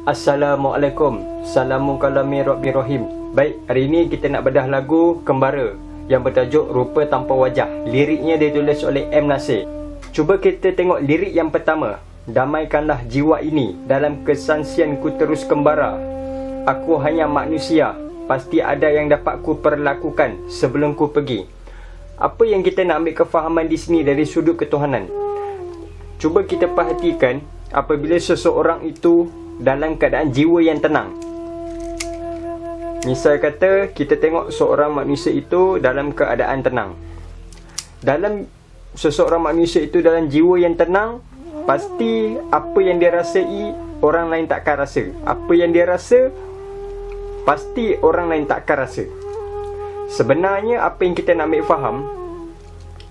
Assalamualaikum. Salamukalamirobbirrohim. Baik, hari ini kita nak bedah lagu Kembara yang bertajuk Rupa Tanpa Wajah. Liriknya ditulis oleh M. Nasir. Cuba kita tengok lirik yang pertama. Damaikanlah jiwa ini, dalam kesaksian ku terus kembara. Aku hanya manusia, pasti ada yang dapat ku perlakukan sebelum ku pergi. Apa yang kita nak ambil kefahaman di sini dari sudut ketuhanan? Cuba kita perhatikan apabila seseorang itu dalam keadaan jiwa yang tenang. Misal kata, kita tengok seorang manusia itu dalam keadaan tenang. Dalam seseorang manusia itu dalam jiwa yang tenang, pasti apa yang dia rasai, orang lain takkan rasa. Apa yang dia rasa, pasti orang lain takkan rasa. Sebenarnya apa yang kita nak ambil faham,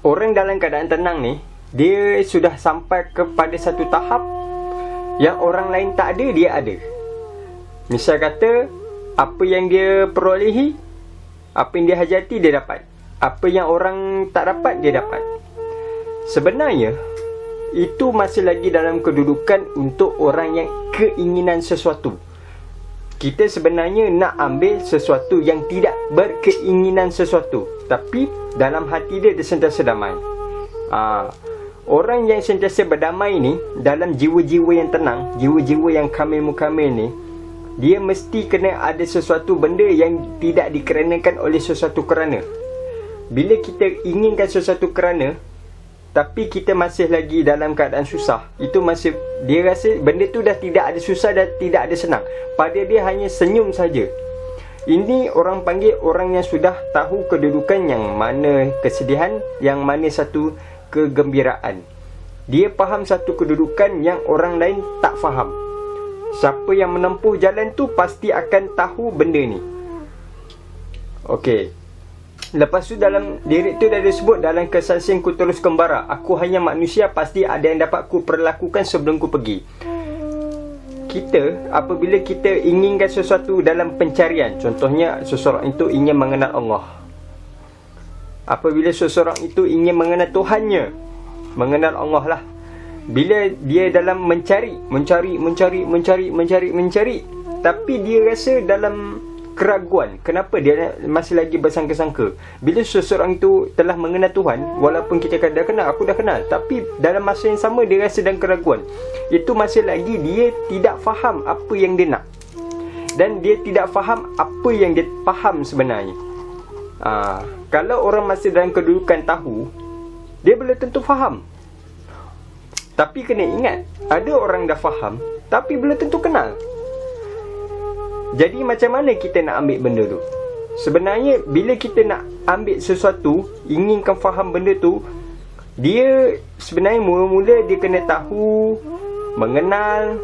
orang dalam keadaan tenang ni, dia sudah sampai kepada satu tahap yang orang lain tak ada, dia ada. Misal kata, apa yang dia perolehi, apa yang dia hajati, dia dapat. Apa yang orang tak dapat, dia dapat. Sebenarnya itu masih lagi dalam kedudukan untuk orang yang keinginan sesuatu. Kita sebenarnya nak ambil sesuatu yang tidak berkeinginan sesuatu, tapi dalam hati dia sentiasa damai. Orang yang sentiasa berdamai ni, dalam jiwa-jiwa yang tenang, jiwa-jiwa yang kamil-mukamil ni, dia mesti kena ada sesuatu benda yang tidak dikerenakan oleh sesuatu kerana. Bila kita inginkan sesuatu kerana, tapi kita masih lagi dalam keadaan susah, itu masih, dia rasa benda tu dah tidak ada susah, dah tidak ada senang. Pada dia hanya senyum saja. Ini orang panggil orang yang sudah tahu kedudukan yang mana kesedihan, yang mana satu kegembiraan. Dia faham satu kedudukan yang orang lain tak faham. Siapa yang menempuh jalan tu pasti akan tahu benda ni. Okey. Lepas tu dalam lirik tu dah disebut, dalam kesaksian ku terus kembara. Aku hanya manusia, pasti ada yang dapat ku perlakukan sebelum ku pergi. Kita, apabila kita inginkan sesuatu dalam pencarian, contohnya seseorang itu ingin mengenal Allah. Apabila seseorang itu ingin mengenal Tuhannya, mengenal Allah lah. Bila dia dalam mencari, tapi dia rasa dalam keraguan. Kenapa dia masih lagi bersangka-sangka? Bila seseorang itu telah mengenal Tuhan, walaupun kita dah kenal, aku dah kenal, tapi dalam masa yang sama dia rasa dalam keraguan. Itu masih lagi dia tidak faham apa yang dia nak, dan dia tidak faham apa yang dia faham sebenarnya. Kalau orang masih dalam kedudukan tahu, dia belum tentu faham. Tapi kena ingat, ada orang dah faham tapi belum tentu kenal. Jadi macam mana kita nak ambil benda tu? Sebenarnya bila kita nak ambil sesuatu, inginkan faham benda tu, dia sebenarnya mula-mula dia kena tahu, mengenal,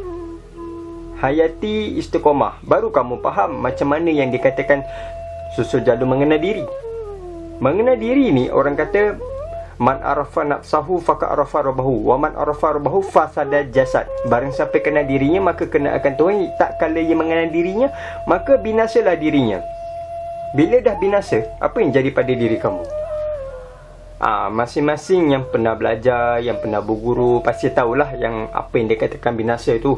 hayati, istiqamah. Baru kamu faham macam mana yang dikatakan susul jalur mengenal diri. Mengenal diri ni, orang kata man arafa nafsahu faka arafa rabbahu, wa man arafa rabbahu fasada jasad. Barang siapa kenal dirinya, maka kenal akan Tuhan. Tak kala ia mengenal dirinya, maka binasalah dirinya. Bila dah binasa, apa yang jadi pada diri kamu? Masing-masing yang pernah belajar, yang pernah berguru, pasti tahulah yang apa yang dia katakan binasa itu.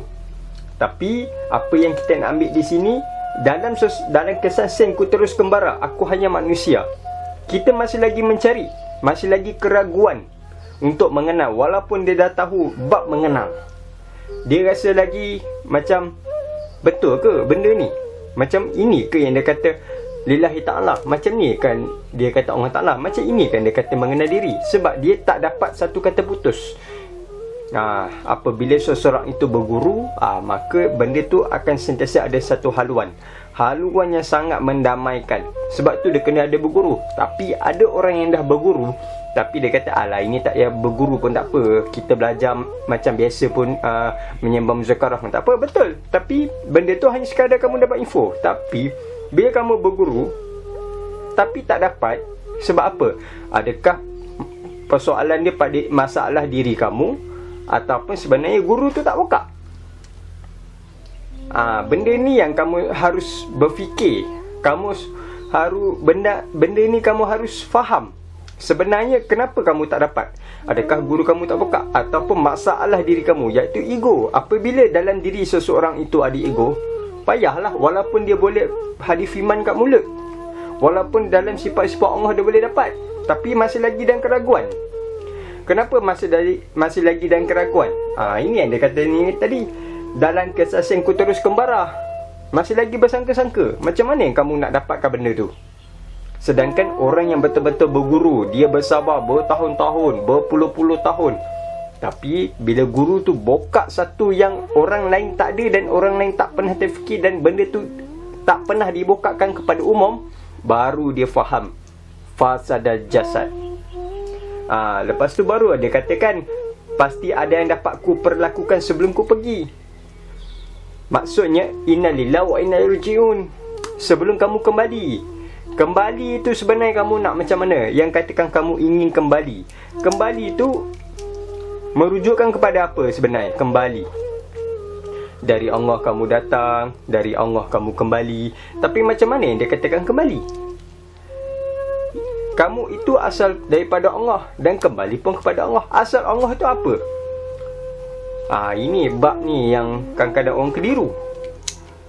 Tapi apa yang kita nak ambil di sini, dalam kesaksian ku terus kembara, aku hanya manusia. Kita masih lagi mencari, masih lagi keraguan untuk mengenal. Walaupun dia dah tahu bab mengenal, dia rasa lagi macam, betul ke benda ni? Macam ini ke yang dia kata lillahi ta'ala? Macam ni kan dia kata Allah Ta'ala? Macam ini kan dia kata mengenal diri? Sebab dia tak dapat satu kata putus. Apabila seseorang itu berguru, maka benda tu akan sentiasa ada satu haluan yang sangat mendamaikan. Sebab tu dia kena ada berguru. Tapi ada orang yang dah berguru, tapi dia kata, alah ini tak payah berguru pun tak apa, kita belajar macam biasa pun, menyembah muzakarah pun tak apa. Betul, tapi benda tu hanya sekadar kamu dapat info. Tapi bila kamu berguru tapi tak dapat, sebab apa? Adakah persoalan dia pada masalah diri kamu, ataupun sebenarnya guru tu tak buka? Benda ni yang kamu harus berfikir. Kamu harus benda ni kamu harus faham. Sebenarnya kenapa kamu tak dapat? Adakah guru kamu tak buka? Ataupun masalah diri kamu, iaitu ego. Apabila dalam diri seseorang itu ada ego, payahlah. Walaupun dia boleh hadis firman kat mulut, walaupun dalam sifat-sifat Allah dia boleh dapat, tapi masih lagi dalam keraguan. Kenapa masih lagi dalam keraguan? Ini yang dia kata ni tadi. Dalam kesaksian ku terus kembara, masih lagi bersangka-sangka. Macam mana kamu nak dapatkan benda tu? Sedangkan orang yang betul-betul berguru, dia bersabar bertahun-tahun, berpuluh-puluh tahun. Tapi bila guru tu bokak satu yang orang lain tak ada dan orang lain tak pernah terfikir, dan benda tu tak pernah dibokakkan kepada umum, baru dia faham fasadal jasad. Lepas tu baru dia katakan, pasti ada yang dapat ku perlakukan sebelum ku pergi. Maksudnya, innalillahi wa inna ilaihi rajiun. Sebelum kamu kembali itu sebenarnya kamu nak macam mana? Yang katakan kamu ingin kembali. Kembali itu merujukkan kepada apa sebenarnya? Kembali. Dari Allah kamu datang, dari Allah kamu kembali. Tapi macam mana yang dia katakan kembali? Kamu itu asal daripada Allah dan kembali pun kepada Allah. Asal Allah itu apa? Ini bab ni yang kadang-kadang orang keliru.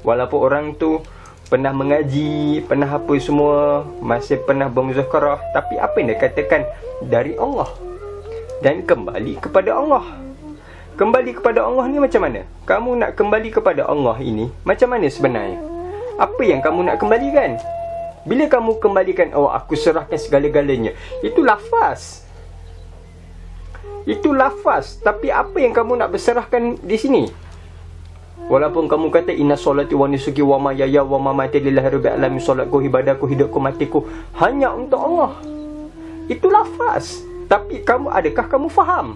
Walaupun orang tu pernah mengaji, pernah apa semua, masih pernah bermuzakarah, tapi apa yang dia katakan? Dari Allah dan kembali kepada Allah. Kembali kepada Allah ni macam mana? Kamu nak kembali kepada Allah ini macam mana sebenarnya? Apa yang kamu nak kembalikan? Bila kamu kembalikan, aku serahkan segala-galanya, itu lafaz. Itu lafaz. Tapi apa yang kamu nak berserahkan di sini? Walaupun kamu kata inna solati wa nusuki wa mayaya wa mamati lillahi rabbil alamin, solatku, ibadahku, hidupku, matiku hanya untuk Allah. Itu lafaz. Tapi adakah kamu faham?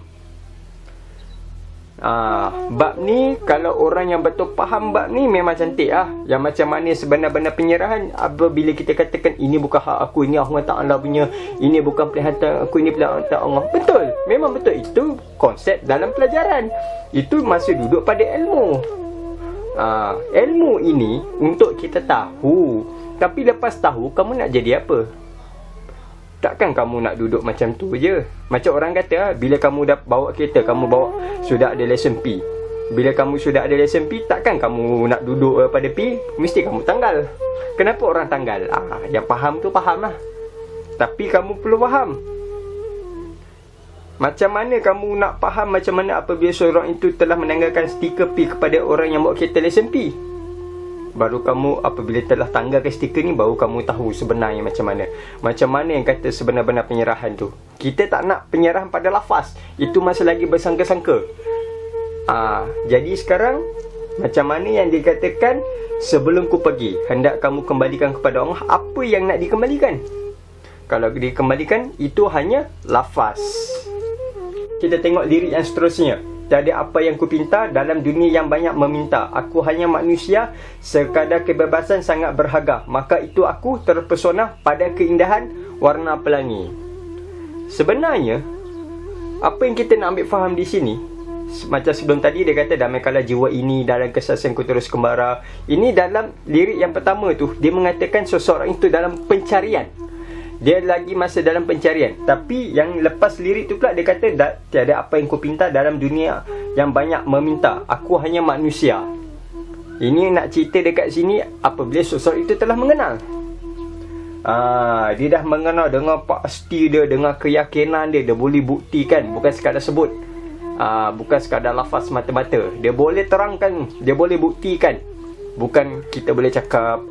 Bab ni, kalau orang yang betul faham bab ni, memang cantik yang macam mana sebenar-benar penyerahan. Apabila kita katakan ini bukan hak aku, ini Allah Ta'ala punya, ini bukan pelihatan aku, ini pelihatan Allah. Betul, memang betul. Itu konsep dalam pelajaran. Itu masih duduk pada ilmu. Ilmu ini untuk kita tahu. Tapi lepas tahu, kamu nak jadi apa? Takkan kamu nak duduk macam tu je. Macam orang kata, bila kamu dah bawa kereta, kamu sudah ada lesen P. Bila kamu sudah ada lesen P, takkan kamu nak duduk pada P, mesti kamu tanggal. Kenapa orang tanggal? Yang faham tu faham lah. Tapi kamu perlu faham. Macam mana kamu nak faham macam mana apabila seorang itu telah menanggalkan stiker P kepada orang yang bawa kereta lesen P? Baru kamu, apabila telah tanggalkan stiker ni, baru kamu tahu sebenarnya macam mana. Macam mana yang kata sebenar-benar penyerahan tu. Kita tak nak penyerahan pada lafaz. Itu masih lagi bersangka-sangka. Jadi sekarang, macam mana yang dikatakan, sebelum ku pergi, hendak kamu kembalikan kepada Allah. Apa yang nak dikembalikan? Kalau dikembalikan, itu hanya lafaz. Kita tengok lirik yang seterusnya. Tiada apa yang ku pinta dalam dunia yang banyak meminta. Aku hanya manusia, sekadar kebebasan sangat berharga. Maka itu aku terpesona pada keindahan warna pelangi. Sebenarnya, apa yang kita nak ambil faham di sini, macam sebelum tadi dia kata damaikanlah jiwa ini dalam kesaksian ku terus kembara. Ini dalam lirik yang pertama tu, dia mengatakan seseorang itu dalam pencarian. Dia lagi masih dalam pencarian. Tapi yang lepas lirik tu pula dia kata, tiada apa yang ku pinta dalam dunia yang banyak meminta. Aku hanya manusia. Ini nak cerita dekat sini apabila seseorang itu telah mengenal. Dia dah mengenal dengan pasti dia, dengan keyakinan dia. Dia boleh buktikan, bukan sekadar sebut. Bukan sekadar lafaz mata-mata. Dia boleh terangkan, dia boleh buktikan. Bukan kita boleh cakap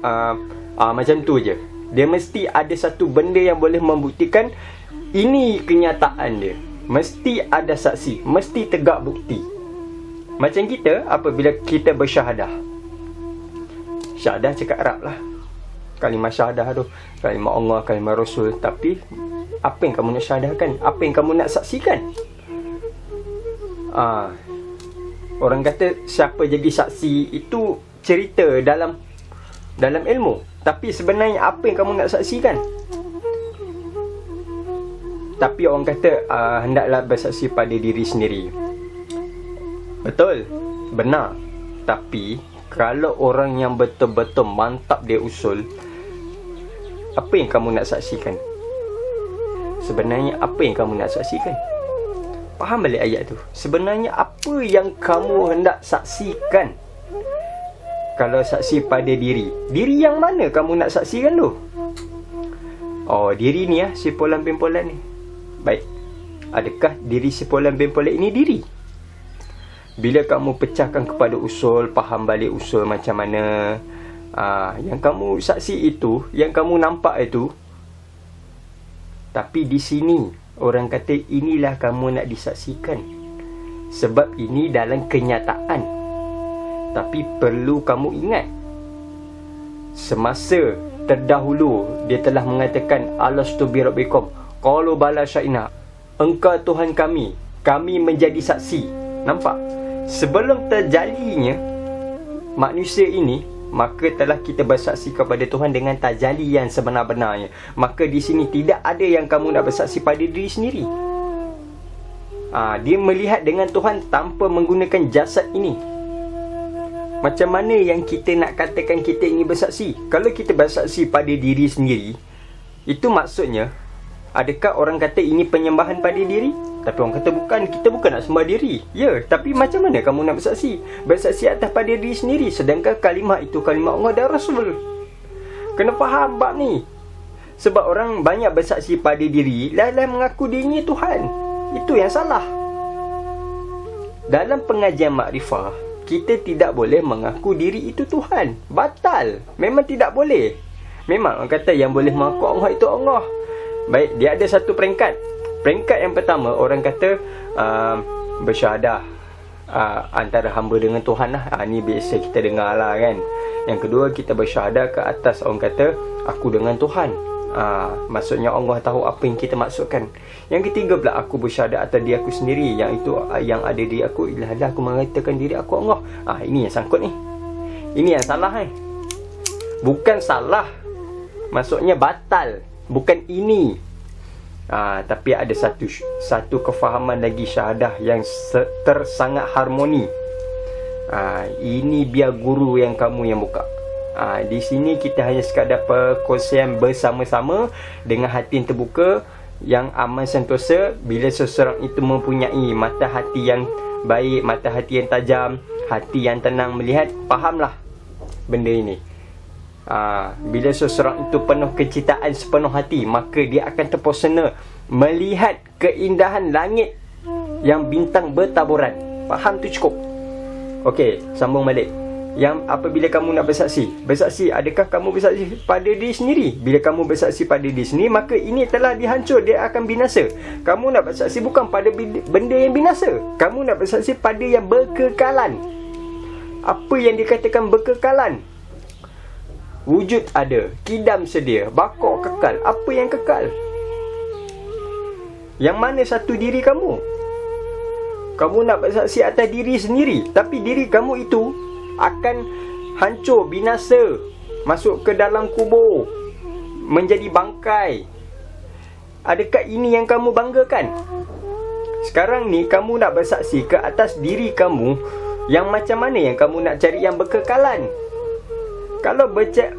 macam tu je. Dia mesti ada satu benda yang boleh membuktikan ini kenyataan dia. Mesti ada saksi, mesti tegak bukti. Macam kita apabila kita bersyahadah. Syahadah cakap Arab lah. Kalimah syahadah tu, kalimah Allah, kalimah Rasul. Tapi apa yang kamu nak syahadahkan? Apa yang kamu nak saksikan? Orang kata siapa jadi saksi itu cerita dalam ilmu. Tapi sebenarnya apa yang kamu nak saksikan? Tapi orang kata hendaklah bersaksi pada diri sendiri. Betul, benar. Tapi kalau orang yang betul-betul mantap dia usul, apa yang kamu nak saksikan? sebenarnya apa yang kamu nak saksikan? Faham balik ayat tu. Sebenarnya apa yang kamu hendak saksikan? Kalau saksi pada diri, diri yang mana kamu nak saksikan tu? Oh, diri ni si Polan bin Polan ni. Baik, adakah diri si Polan bin Polan ini diri? Bila kamu pecahkan kepada usul, faham balik usul macam mana, yang kamu saksi itu, yang kamu nampak itu. Tapi di sini orang kata inilah kamu nak disaksikan, sebab ini dalam kenyataan. Tapi perlu kamu ingat, semasa terdahulu dia telah mengatakan alastu bi rabbikum qalu bala sya'ina, engkau Tuhan kami, kami menjadi saksi. Nampak? Sebelum terjalinya manusia ini, maka telah kita bersaksi kepada Tuhan dengan tajalli yang sebenar-benarnya. Maka di sini tidak ada yang kamu nak bersaksi pada diri sendiri. Dia melihat dengan Tuhan tanpa menggunakan jasad ini. Macam mana yang kita nak katakan kita ingin bersaksi? Kalau kita bersaksi pada diri sendiri, itu maksudnya, adakah orang kata ini penyembahan pada diri? Tapi orang kata bukan, kita bukan nak sembah diri. Ya, tapi macam mana kamu nak bersaksi? Bersaksi atas pada diri sendiri, sedangkan kalimah itu kalimah Allah dan Rasul. Kena faham bab ni. Sebab orang banyak bersaksi pada diri, lain-lain mengaku dirinya Tuhan. Itu yang salah. Dalam pengajian makrifah, kita tidak boleh mengaku diri itu Tuhan. Batal. Memang tidak boleh. Memang orang kata yang boleh mengaku Allah itu Allah. Baik, dia ada satu peringkat. Peringkat yang pertama, orang kata bersyahadah antara hamba dengan Tuhan lah. Ni biasa kita dengar lah kan. Yang kedua, kita bersyahadah ke atas, orang kata aku dengan Tuhan. Maksudnya Allah tahu apa yang kita maksudkan. Yang ketiga pula, aku bersyahadat atas diri aku sendiri, yang itu yang ada di aku ialah aku mengatakan diri aku Allah. Ini yang sangkut ni. Ini yang salah Bukan salah, maksudnya batal. Bukan ini. Tapi ada satu kefahaman lagi syahadah yang sangat harmoni. Ini biar guru yang kamu yang buka. Di sini kita hanya sekadar perkongsian bersama-sama dengan hati yang terbuka, yang aman sentosa. Bila seseorang itu mempunyai mata hati yang baik, mata hati yang tajam, hati yang tenang melihat, fahamlah benda ini. Bila seseorang itu penuh kecintaan sepenuh hati, maka dia akan terpesona melihat keindahan langit yang bintang bertaburan. Faham tu cukup. Okey, sambung balik. Yang apabila kamu nak bersaksi, adakah kamu bersaksi pada diri sendiri? Bila kamu bersaksi pada diri sendiri, maka ini telah dihancur, dia akan binasa. Kamu nak bersaksi bukan pada benda yang binasa, kamu nak bersaksi pada yang berkekalan. Apa yang dikatakan berkekalan? Wujud ada, kidam sedia, bakok kekal. Apa yang kekal? Yang mana satu diri kamu? Kamu nak bersaksi atas diri sendiri, tapi diri kamu itu akan hancur, binasa, masuk ke dalam kubur, menjadi bangkai. Adakah ini yang kamu banggakan? Sekarang ni kamu nak bersaksi ke atas diri kamu, yang macam mana yang kamu nak cari yang berkekalan? Kalau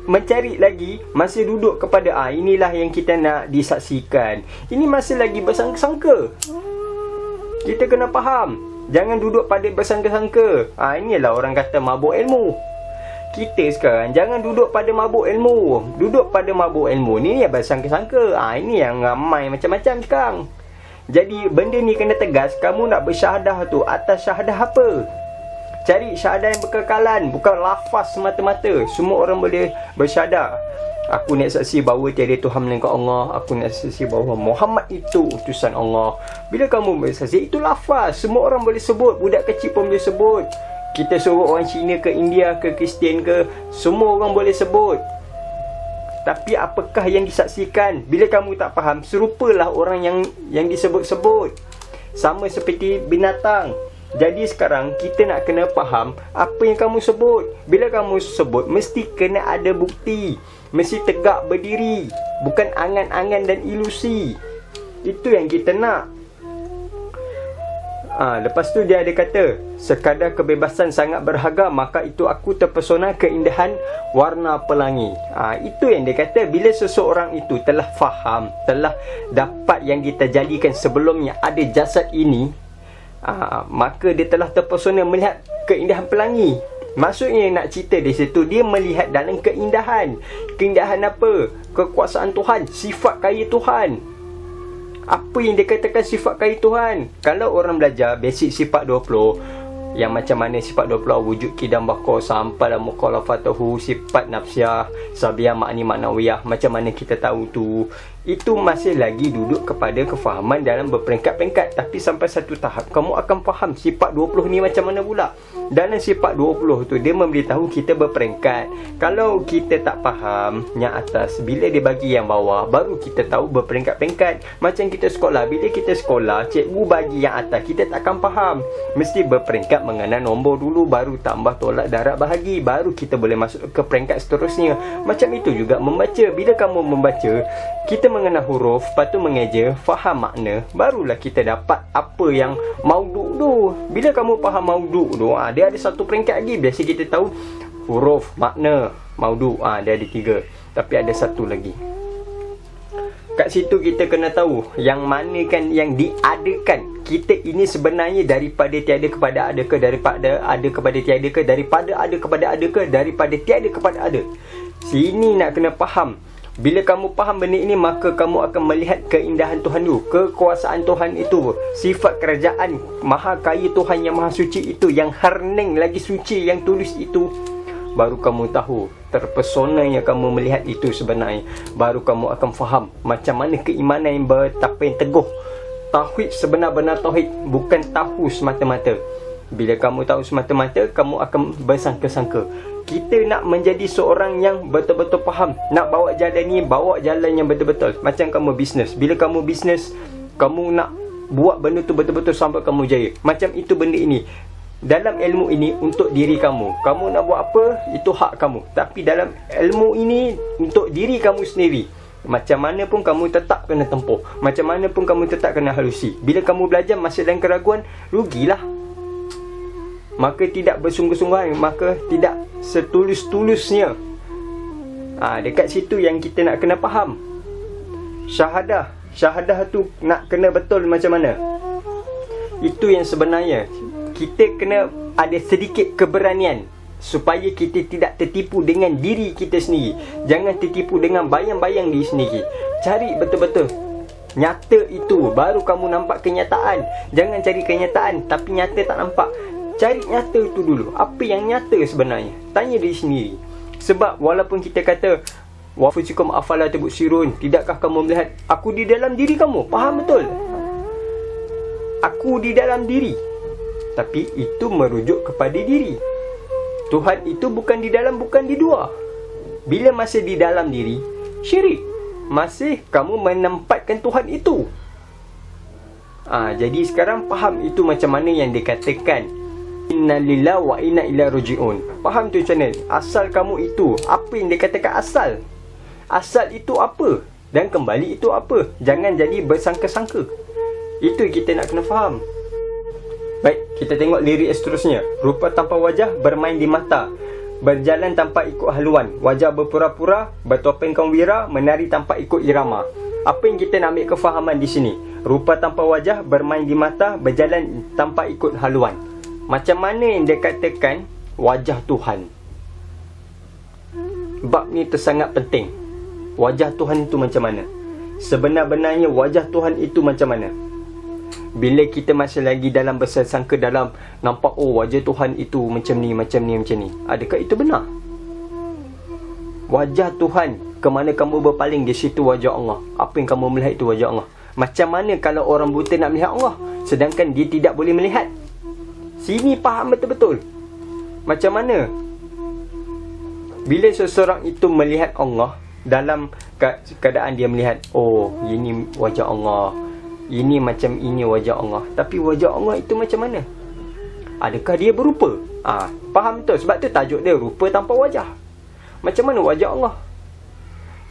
mencari lagi, masih duduk kepada inilah yang kita nak disaksikan, ini masih lagi bersangka-sangka. Kita kena faham. Jangan duduk pada bersangka-sangka. Inilah orang kata mabuk ilmu. Kita sekarang jangan duduk pada mabuk ilmu. Duduk pada mabuk ilmu ni ya bersangka-sangka. Ini yang ramai macam-macam sekarang. Jadi benda ni kena tegas. Kamu nak bersyahadah tu atas syahadah apa? Cari syahadah yang berkekalan, bukan lafaz semata-mata. Semua orang boleh bersyahadah. Aku nak saksi bahawa tiada Tuhan melainkan Allah. Aku nak saksi bahawa Muhammad itu utusan Allah. Bila kamu bersaksi, itu lafaz. Semua orang boleh sebut. Budak kecil pun boleh sebut. Kita suruh orang Cina ke India ke Kristian ke, semua orang boleh sebut. Tapi apakah yang disaksikan? Bila kamu tak faham, serupalah orang yang disebut-sebut. Sama seperti binatang. Jadi sekarang kita nak kena faham apa yang kamu sebut. Bila kamu sebut, mesti kena ada bukti. Mesti tegak berdiri, bukan angan-angan dan ilusi. Itu yang kita nak. Lepas tu dia ada kata, sekadar kebebasan sangat berharga, maka itu aku terpesona keindahan warna pelangi. Itu yang dia kata, bila seseorang itu telah faham, telah dapat yang diterjadikan sebelumnya ada jasad ini, maka dia telah terpesona melihat keindahan pelangi. Maksudnya nak cerita di situ, dia melihat dalam keindahan. Keindahan apa? Kekuasaan Tuhan, sifat kaya Tuhan. Apa yang dia katakan sifat kaya Tuhan? Kalau orang belajar basic sifat 20, yang macam mana sifat 20 wujud kidam bako sampai la mukhalafatuhu, sifat nafsiyah, sabiah makni maknawiyah, macam mana kita tahu tu, itu masih lagi duduk kepada kefahaman dalam berperingkat-peringkat. Tapi sampai satu tahap kamu akan faham sifat 20 ni macam mana pula. Dalam sifat 20 tu dia memberitahu kita berperingkat. Kalau kita tak faham yang atas, bila dia bagi yang bawah, baru kita tahu berperingkat-peringkat. Macam kita sekolah, bila kita sekolah, cikgu bagi yang atas, kita takkan faham. Mesti berperingkat mengenal nombor dulu, baru tambah tolak darab bahagi, baru kita boleh masuk ke peringkat seterusnya. Macam itu juga membaca. Bila kamu membaca, kita mengenal huruf, lepas tu mengeja, faham makna, barulah kita dapat apa yang mauduk tu. Bila kamu faham mauduk tu, dia ada satu peringkat lagi. Biasa kita tahu huruf, makna, mauduk, dia ada 3. Tapi ada satu lagi. Kat situ kita kena tahu yang mana kan yang diadakan. Kita ini sebenarnya daripada tiada kepada ada ke, daripada ada kepada tiada ke, daripada ada kepada ada ke, daripada tiada kepada ada. Sini nak kena faham. Bila kamu faham benda ini, maka kamu akan melihat keindahan Tuhan itu, kekuasaan Tuhan itu, sifat kerajaan maha kaya Tuhan yang maha suci itu, yang harning lagi suci, yang tulis itu. Baru kamu tahu, terpesona yang kamu melihat itu sebenarnya. Baru kamu akan faham macam mana keimanan yang betapa yang teguh. Tauhid sebenar-benar tauhid, bukan tahu semata-mata. Bila kamu tahu semata-mata, kamu akan bersangka-sangka. Kita nak menjadi seorang yang betul-betul faham, nak bawa jalan ni, bawa jalan yang betul-betul. Macam kamu bisnes, bila kamu bisnes, kamu nak buat benda tu betul-betul sampai kamu jaya. Macam itu benda ini. Dalam ilmu ini untuk diri kamu, kamu nak buat apa, itu hak kamu. Tapi dalam ilmu ini untuk diri kamu sendiri, macam mana pun kamu tetap kena tempuh, macam mana pun kamu tetap kena halusi. Bila kamu belajar masih dalam keraguan, rugilah. Maka tidak bersungguh-sungguhan, maka tidak setulus-tulusnya. Dekat situ yang kita nak kena faham. Syahadah tu nak kena betul macam mana. Itu yang sebenarnya. Kita kena ada sedikit keberanian supaya kita tidak tertipu dengan diri kita sendiri. Jangan tertipu dengan bayang-bayang diri sendiri. Cari betul-betul nyata itu, baru kamu nampak kenyataan. Jangan cari kenyataan tapi nyata tak nampak. Cari nyata itu dulu. Apa yang nyata sebenarnya? Tanya diri sendiri. Sebab walaupun kita kata wafusikum afala tubsirun, tidakkah kamu melihat aku di dalam diri kamu? Faham betul? Aku di dalam diri. Tapi itu merujuk kepada diri. Tuhan itu bukan di dalam, bukan di luar. Bila masih di dalam diri, syirik. Masih kamu menempatkan Tuhan itu. Jadi sekarang faham itu macam mana yang dikatakan inna lillahi wa inna ilaihi raji'un. Faham tu macam mana? Asal kamu itu, apa yang dikatakan asal? Asal itu apa? Dan kembali itu apa? Jangan jadi bersangka-sangka. Itu kita nak kena faham. Baik, kita tengok lirik seterusnya. Rupa tanpa wajah bermain di mata, berjalan tanpa ikut haluan, wajah berpura-pura, bertopeng kaum wira, menari tanpa ikut irama. Apa yang kita nak ambil kefahaman di sini? Rupa tanpa wajah bermain di mata, berjalan tanpa ikut haluan. Macam mana yang dia katakan wajah Tuhan? Bab ni tersangat penting. Wajah Tuhan itu macam mana? Sebenar-benarnya wajah Tuhan itu macam mana? Bila kita masih lagi dalam bersangka dalam nampak wajah Tuhan itu macam ni, macam ni, macam ni, adakah itu benar? Wajah Tuhan, ke mana kamu berpaling, di situ wajah Allah. Apa yang kamu melihat itu wajah Allah. Macam mana kalau orang buta nak melihat Allah sedangkan dia tidak boleh melihat? Sini faham betul-betul. Macam mana bila seseorang itu melihat Allah, dalam keadaan dia melihat, ini wajah Allah, ini macam ini wajah Allah. Tapi wajah Allah itu macam mana? Adakah dia berupa? Faham betul? Sebab tu tajuk dia rupa tanpa wajah. Macam mana wajah Allah?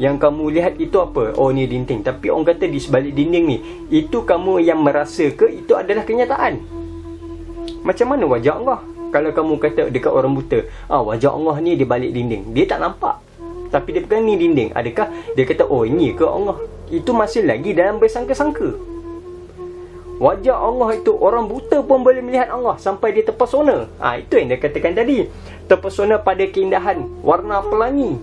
Yang kamu lihat itu apa? Ni dinding. Tapi orang kata di sebalik dinding ni, itu kamu yang merasa ke itu adalah kenyataan? Macam mana wajah Allah? Kalau kamu kata dekat orang buta, wajah Allah ni di balik dinding, dia tak nampak, tapi dia pegang ni dinding, adakah dia kata, oh ini ke Allah? Itu masih lagi dalam bersangka-sangka. Wajah Allah itu, orang buta pun boleh melihat Allah sampai dia terpesona. Itu yang dia katakan tadi, terpesona pada keindahan warna pelangi.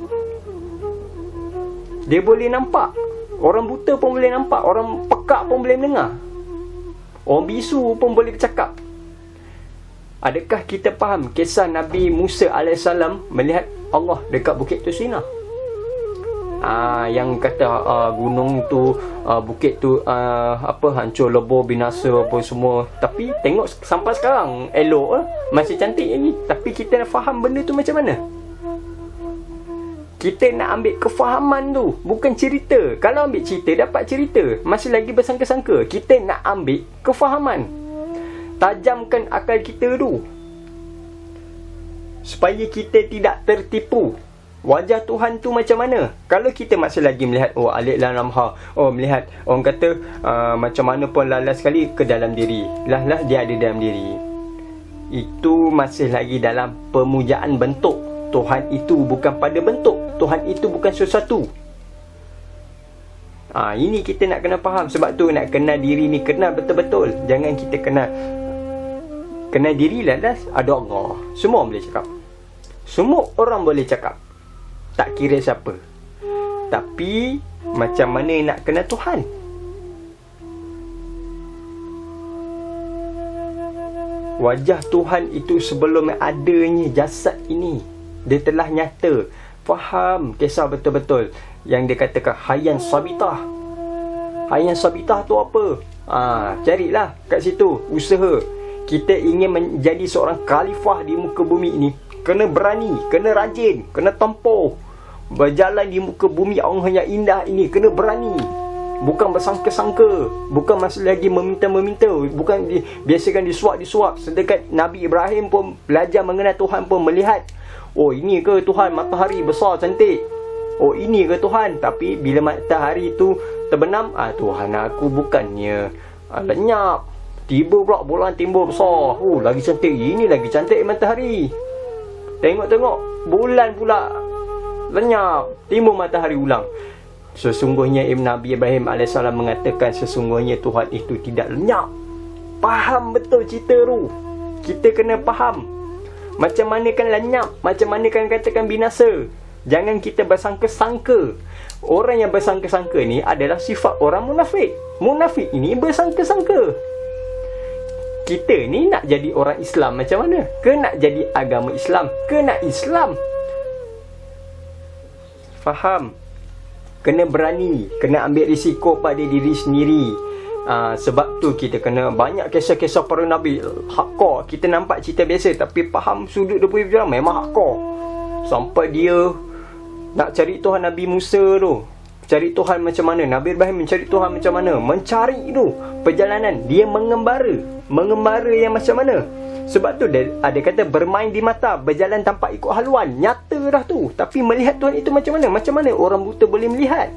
Dia boleh nampak. Orang buta pun boleh nampak, orang pekak pun boleh mendengar, orang bisu pun boleh bercakap. Adakah kita faham kisah Nabi Musa AS melihat Allah dekat Bukit Tursina? Yang kata gunung tu, bukit tu hancur lebur, binasa apa semua. Tapi tengok sampai sekarang elok, masih cantik lagi. Tapi kita nak faham benda tu macam mana? Kita nak ambil kefahaman tu, bukan cerita. Kalau ambil cerita, dapat cerita, masih lagi bersangka-sangka. Kita nak ambil kefahaman. Tajamkan akal kita tu, supaya kita tidak tertipu. Wajah Tuhan tu macam mana? Kalau kita masih lagi melihat, alif lam ha, melihat, orang kata macam mana pun lalas sekali ke dalam diri, lah dia ada dalam diri. Itu masih lagi dalam pemujaan bentuk. Tuhan itu bukan pada bentuk, Tuhan itu bukan sesuatu. Ini kita nak kena faham. Sebab tu nak kenal diri ni, kenal betul-betul. Jangan kita kenal diri lah, ada Allah. Semua boleh cakap, semua orang boleh cakap, tak kira siapa. Tapi macam mana nak kenal Tuhan? Wajah Tuhan itu sebelum adanya jasad ini, dia telah nyata. Faham kisah betul-betul yang dia katakan Hayyan Sabitah. Hayyan Sabitah tu apa? Carilah kat situ, usaha. Kita ingin menjadi seorang khalifah di muka bumi ini, kena berani, kena rajin, kena tempuh. Berjalan di muka bumi Allah yang indah ini, kena berani. Bukan bersangka-sangka, bukan masih lagi meminta-meminta, bukan biasakan disuap-disuap. Sedekat Nabi Ibrahim pun belajar mengenal Tuhan pun melihat, ini ke Tuhan, matahari besar cantik. Ini ke Tuhan. Tapi bila matahari tu terbenam, Tuhan aku bukannya lenyap, tiba pula bulan timbul besar. Lagi cantik, ini lagi cantik matahari. Tengok-tengok bulan pula lenyap, timbul matahari ulang. Sesungguhnya Nabi Ibrahim AS mengatakan sesungguhnya Tuhan itu tidak lenyap. Faham betul cerita tu. Kita kena faham. Macam mana kan lenyap, macam mana kan katakan binasa. Jangan kita bersangka-sangka. Orang yang bersangka-sangka ni adalah sifat orang munafik. Munafik ini bersangka-sangka. Kita ni nak jadi orang Islam macam mana? Ke nak jadi agama Islam? Ke nak Islam? Faham? Kena berani, kena ambil risiko pada diri sendiri. Sebab tu kita kena banyak kisah-kisah para Nabi. Hardcore. Kita nampak cerita biasa, tapi faham sudut dia punya perjalanan memang hardcore. Sampai dia nak cari Tuhan Nabi Musa tu, cari Tuhan macam mana, Nabi Ibrahim mencari Tuhan macam mana, mencari tu perjalanan. Dia mengembara yang macam mana. Sebab tu dia ada kata bermain di mata, berjalan tanpa ikut haluan. Nyata dah tu. Tapi melihat Tuhan itu macam mana? Macam mana orang buta boleh melihat?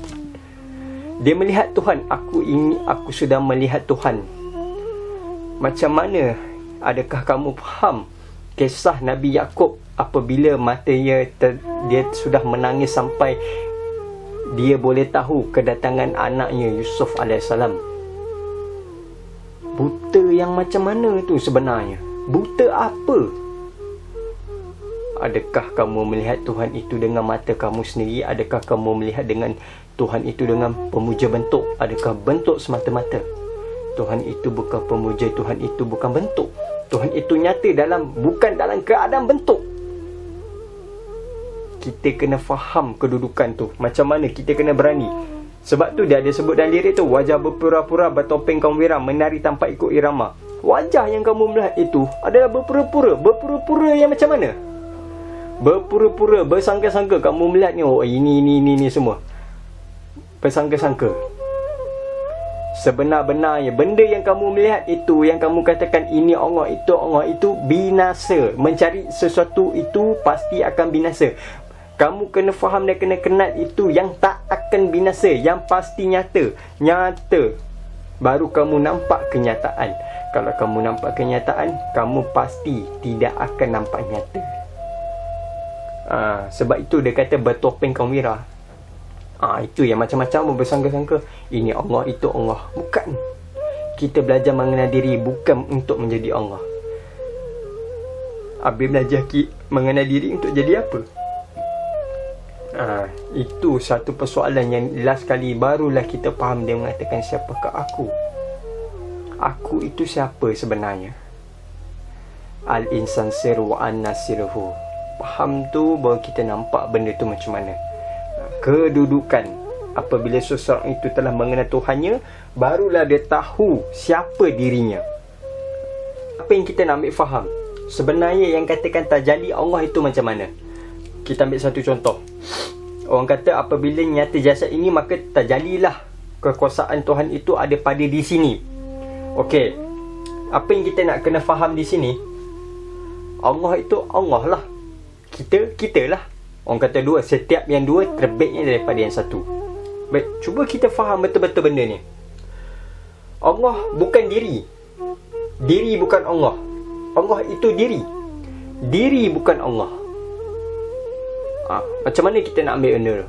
Dia melihat Tuhan. Aku sudah melihat Tuhan. Macam mana? Adakah kamu faham kisah Nabi Yakub apabila matanya dia sudah menangis sampai dia boleh tahu kedatangan anaknya Yusuf AS. Buta yang macam mana tu sebenarnya? Buta apa? Adakah kamu melihat Tuhan itu dengan mata kamu sendiri? Adakah kamu melihat dengan Tuhan itu dengan pemuja bentuk? Adakah bentuk semata-mata? Tuhan itu bukan pemuja, Tuhan itu bukan bentuk. Tuhan itu nyata bukan dalam keadaan bentuk. Kita kena faham kedudukan tu. Macam mana kita kena berani. Sebab tu dia ada sebut dalam lirik tu, wajah berpura-pura bertopeng kaum wira, menari tanpa ikut irama. Wajah yang kamu melihat itu adalah berpura-pura. Berpura-pura yang macam mana? Berpura-pura, bersangka-sangka kamu melihatnya, ini semua. Bersangka-sangka. Sebenar-benarnya benda yang kamu melihat itu, yang kamu katakan ini Allah, itu binasa. Mencari sesuatu itu pasti akan binasa. Kamu kena faham dan kena kenal itu yang tak akan binasa, yang pasti nyata. baru kamu nampak kenyataan. Kalau kamu nampak kenyataan, kamu pasti tidak akan nampak nyata. Sebab itu dia kata bertopeng kamera. Itu yang macam-macam bersangka-sangka ini Allah, itu Allah. Bukan. Kita belajar mengenal diri bukan untuk menjadi Allah. Habis belajar mengenal diri untuk jadi apa? Itu satu persoalan yang last kali barulah kita faham. Dia mengatakan, siapakah aku? Aku itu siapa sebenarnya? Al-insan sir wa an-nasiruhu. Faham tu baru kita nampak benda tu macam mana. Kedudukan. Apabila seseorang itu telah mengenal Tuhannya, barulah dia tahu siapa dirinya. Apa yang kita nak ambil faham? Sebenarnya yang katakan tajalli Allah itu macam mana? Kita ambil satu contoh. Orang kata apabila nyata jasad ini, maka tajallilah kekuasaan Tuhan itu ada pada di sini. Okey, apa yang kita nak kena faham di sini, Allah itu Allah lah, kita lah. Orang kata dua, setiap yang dua terbitnya daripada yang satu. Baik, cuba kita faham betul-betul benda ni. Allah bukan diri, diri bukan Allah. Allah itu diri, diri bukan Allah. Macam mana kita nak ambil benda tu?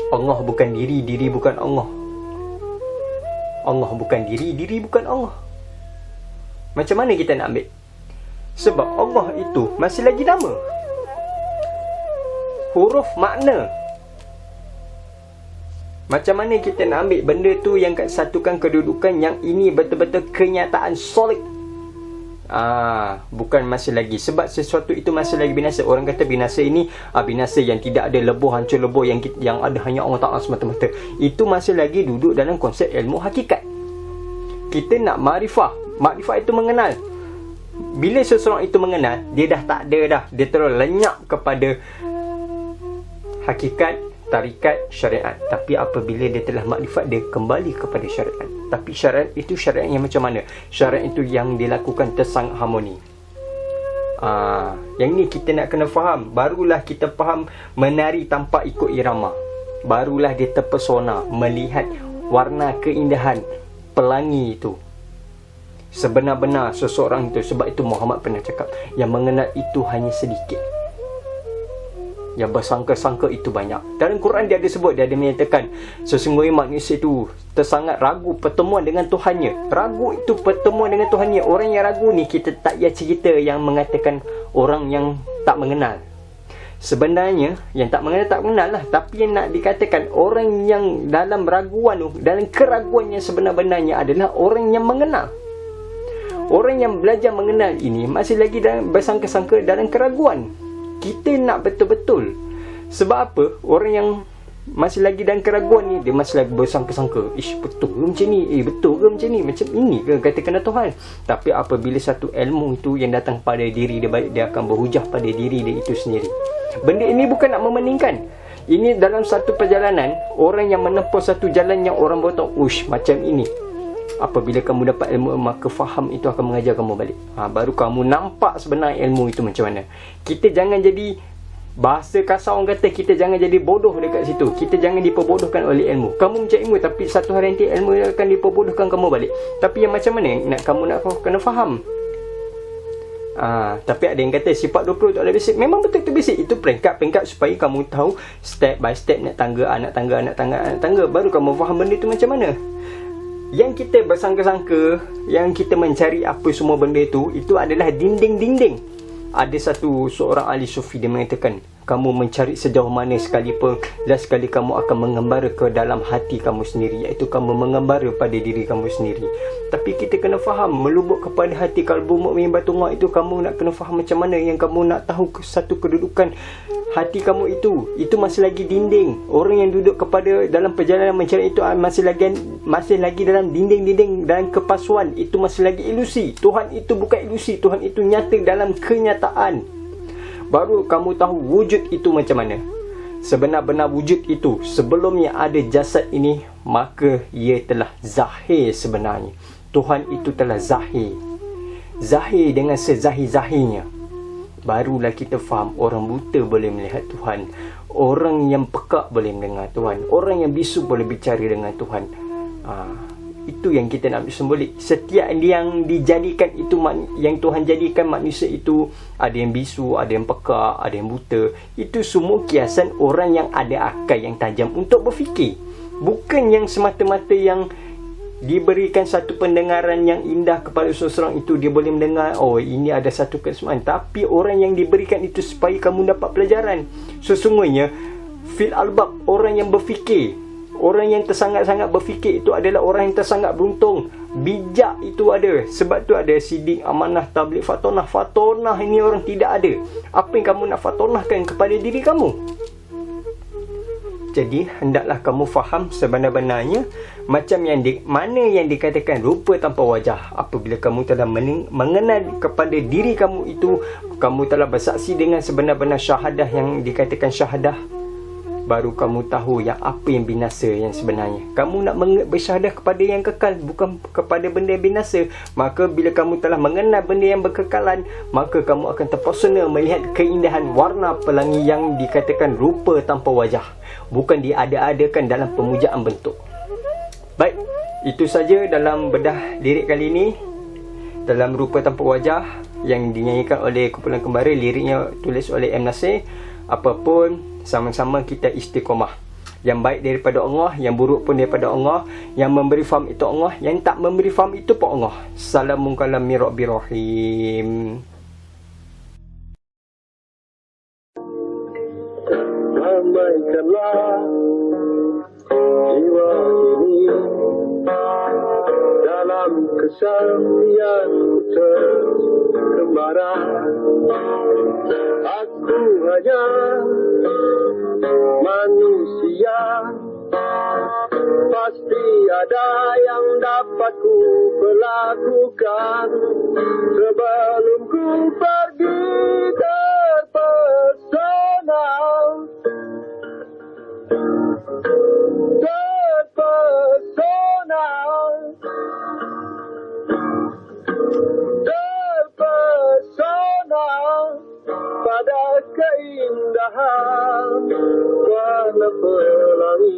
Allah bukan diri, diri bukan Allah. Allah bukan diri, diri bukan Allah. Macam mana kita nak ambil? Sebab Allah itu masih lagi nama, huruf makna. Macam mana kita nak ambil benda tu yang satukan kedudukan yang ini betul-betul kenyataan solid? Bukan masih lagi. Sebab sesuatu itu masih lagi binasa. Orang kata binasa ini binasa yang tidak ada lebur, hancur lebur, yang ada hanya Allah Ta'ala semata-mata. Itu masih lagi duduk dalam konsep ilmu hakikat. Kita nak makrifah. Makrifah itu mengenal. Bila seseorang itu mengenal, dia dah tak ada dah. Dia terus lenyap kepada hakikat, tarikat, syariat. Tapi apabila dia telah makrifat, dia kembali kepada syariat. Tapi syariat itu syariat yang macam mana? Syariat itu yang dilakukan tersangat harmoni. Yang ni kita nak kena faham. Barulah kita faham menari tanpa ikut irama. Barulah dia terpesona melihat warna keindahan pelangi itu. Sebenar-benar seseorang itu. Sebab itu Muhammad pernah cakap, yang mengenal itu hanya sedikit, yang bersangka-sangka itu banyak. Dalam Quran dia ada sebut, dia ada menyatakan sesungguhnya manusia itu tersangat ragu pertemuan dengan Tuhannya. Ragu itu pertemuan dengan Tuhannya. Orang yang ragu ni, kita tak payah cerita yang mengatakan orang yang tak mengenal. Sebenarnya yang tak mengenal lah. Tapi yang nak dikatakan orang yang dalam raguan tu, dalam keraguan yang sebenar-benarnya adalah orang yang mengenal. Orang yang belajar mengenal ini masih lagi dalam bersangka-sangka dalam keraguan. Kita nak betul-betul. Sebab apa? Orang yang masih lagi dalam keraguan ni, dia masih lagi bersangka-sangka, betul ke macam ni? Betul ke macam ni? Macam ini ke katakan Tuhan? Tapi apabila satu ilmu itu yang datang pada diri dia, dia akan berhujah pada diri dia itu sendiri. Benda ini bukan nak memeningkan. Ini dalam satu perjalanan, orang yang menempuh satu jalan yang orang baru tahu, macam ini. Apabila kamu dapat ilmu, maka faham itu akan mengajar kamu balik. Baru kamu nampak sebenarnya ilmu itu macam mana. Kita jangan jadi, bahasa kasar orang kata, kita jangan jadi bodoh dekat situ. Kita jangan diperbodohkan oleh ilmu. Kamu mencari ilmu, tapi satu hari nanti ilmu akan diperbodohkan kamu balik. Tapi yang macam mana nak kamu nak kena faham. Tapi ada yang kata sifat 20 tak ada basic. Memang betul tu basic. Itu peringkat-peringkat supaya kamu tahu step by step nak tangga. Baru kamu faham benda tu macam mana. Yang kita bersangka-sangka, yang kita mencari apa semua benda itu adalah dinding-dinding. Ada seorang ahli sufi, dia mengatakan, kamu mencari sejauh mana sekalipun, last sekali kamu akan mengembara ke dalam hati kamu sendiri, iaitu kamu mengembara pada diri kamu sendiri. Tapi kita kena faham, melubuk kepada hati kalbu mukmin batullah itu, kamu nak kena faham macam mana yang kamu nak tahu satu kedudukan hati kamu itu masih lagi dinding. Orang yang duduk kepada dalam perjalanan mencari itu masih lagi dalam dinding-dinding, dalam kepalsuan. Itu masih lagi ilusi. Tuhan itu bukan ilusi, Tuhan itu nyata dalam kenyataan. Baru kamu tahu wujud itu macam mana. Sebenar-benar wujud itu, sebelumnya ada jasad ini, maka ia telah zahir sebenarnya. Tuhan itu telah zahir. Zahir dengan sezahir-zahirnya. Barulah kita faham, orang buta boleh melihat Tuhan, orang yang pekak boleh mendengar Tuhan, orang yang bisu boleh bicara dengan Tuhan. Itu yang kita nak ambil simbolik. Setiap yang dijadikan itu, yang Tuhan jadikan manusia itu, ada yang bisu, ada yang pekak, ada yang buta, itu semua kiasan orang yang ada akal yang tajam untuk berfikir. Bukan yang semata-mata yang diberikan satu pendengaran yang indah kepada seseorang itu, dia boleh mendengar, oh ini ada satu kesemuan. Tapi orang yang diberikan itu supaya kamu dapat pelajaran. Sesungguhnya fil albab, orang yang berfikir, orang yang tersangat-sangat berfikir itu adalah orang yang tersangat beruntung. Bijak itu ada. Sebab tu ada sidik, amanah, tabligh, fatonah. Fatonah ini orang tidak ada. Apa yang kamu nak fatonahkan kepada diri kamu? Jadi hendaklah kamu faham sebenar-benarnya macam yang mana yang dikatakan rupa tanpa wajah. Apabila kamu telah mengenal kepada diri kamu itu, kamu telah bersaksi dengan sebenar-benar syahadah yang dikatakan syahadah, baru kamu tahu yang apa yang binasa yang sebenarnya. Kamu nak bersyahadah kepada yang kekal, bukan kepada benda yang binasa. Maka bila kamu telah mengenal benda yang berkekalan, maka kamu akan terpesona melihat keindahan warna pelangi yang dikatakan rupa tanpa wajah, bukan diada-adakan dalam pemujaan bentuk. Baik, itu saja dalam bedah lirik kali ini, dalam rupa tanpa wajah, yang dinyanyikan oleh kumpulan Kembara. Liriknya tulis oleh M. Nasir. Apapun, sama-sama kita istiqomah. Yang baik daripada Allah, yang buruk pun daripada Allah. Yang memberi faham itu Allah, yang tak memberi faham itu pun Allah. Salamun kalam min Rabbir Rahim. Damaikanlah jiwa ini dalam kesaksian terkembara. Aku hanya manusia, pasti ada yang dapat ku perlakukan sebelum ku pergi terpesona. Terpesona pada keindahan warna pelangi.